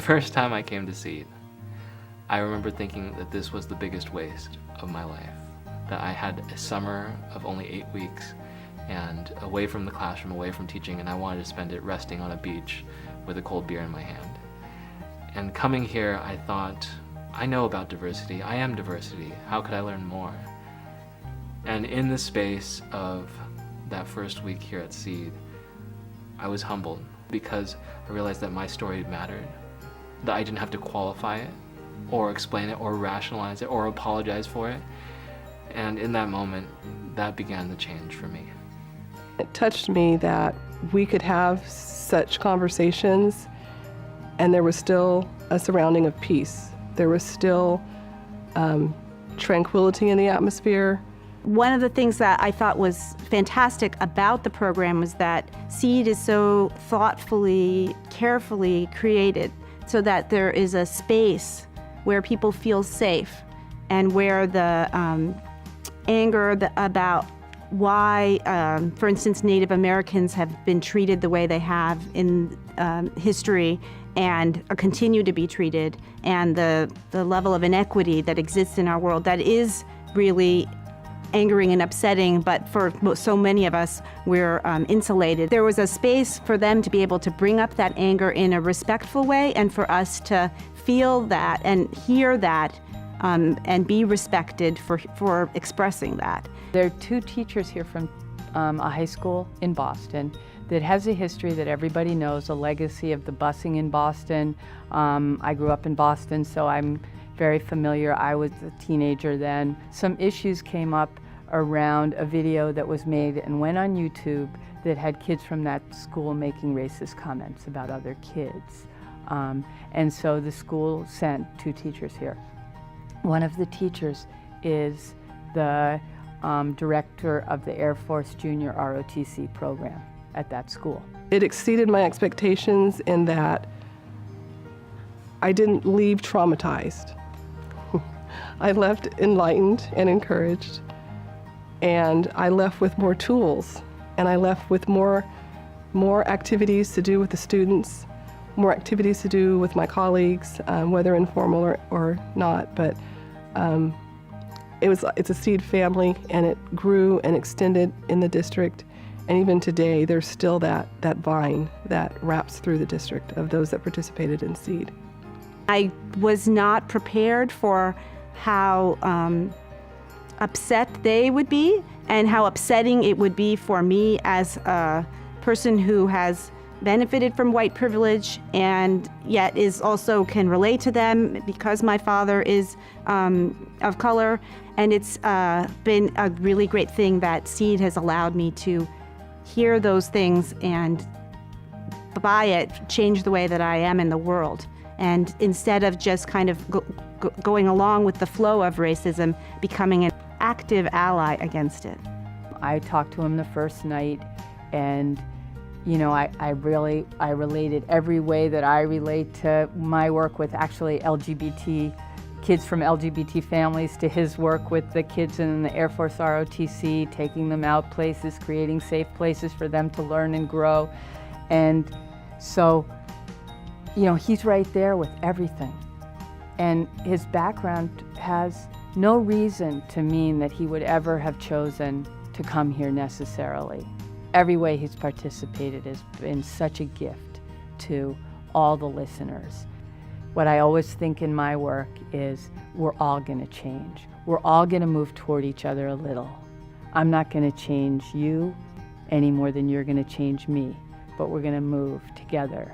first time I came to Seed, I remember thinking that this was the biggest waste of my life. That I had a summer of only 8 weeks and away from the classroom, away from teaching, and I wanted to spend it resting on a beach with a cold beer in my hand. And coming here, I thought, I know about diversity. I am diversity. How could I learn more? And in the space of that first week here at Seed, I was humbled because I realized that my story mattered, that I didn't have to qualify it or explain it or rationalize it or apologize for it. And in that moment, that began the change for me. It touched me that we could have such conversations and there was still a surrounding of peace. There was still tranquility in the atmosphere. One of the things that I thought was fantastic about the program was that Seed is so thoughtfully, carefully created so that there is a space where people feel safe and where the anger about why, for instance, Native Americans have been treated the way they have in history and continue to be treated, and the level of inequity that exists in our world that is really angering and upsetting, but for so many of us, we're insulated. There was a space for them to be able to bring up that anger in a respectful way and for us to feel that and hear that and be respected for expressing that. There are 2 teachers here from a high school in Boston that has a history that everybody knows, a legacy of the busing in Boston. I grew up in Boston, so I'm very familiar. I was a teenager then. Some issues came up around a video that was made and went on YouTube that had kids from that school making racist comments about other kids. And so the school sent 2 teachers here. One of the teachers is the director of the Air Force Junior ROTC program at that school. It exceeded my expectations in that I didn't leave traumatized. I left enlightened and encouraged, and I left with more tools, and I left with more activities to do with the students, more activities to do with my colleagues, whether informal or not, but it's a Seed family, and it grew and extended in the district, and even today there's still that vine that wraps through the district of those that participated in Seed. I was not prepared for how upset they would be and how upsetting it would be for me as a person who has benefited from white privilege and yet is also can relate to them because my father is of color. And it's been a really great thing that Seed has allowed me to hear those things and by it change the way that I am in the world. And instead of just kind of going along with the flow of racism, becoming an active ally against it. I talked to him the first night, and you know, I related every way that I relate to my work with actually LGBT kids from LGBT families to his work with the kids in the Air Force ROTC, taking them out places, creating safe places for them to learn and grow. And so, you know, he's right there with everything. And his background has no reason to mean that he would ever have chosen to come here necessarily. Every way he's participated has been such a gift to all the listeners. What I always think in my work is we're all gonna change. We're all gonna move toward each other a little. I'm not gonna change you any more than you're gonna change me, but we're gonna move together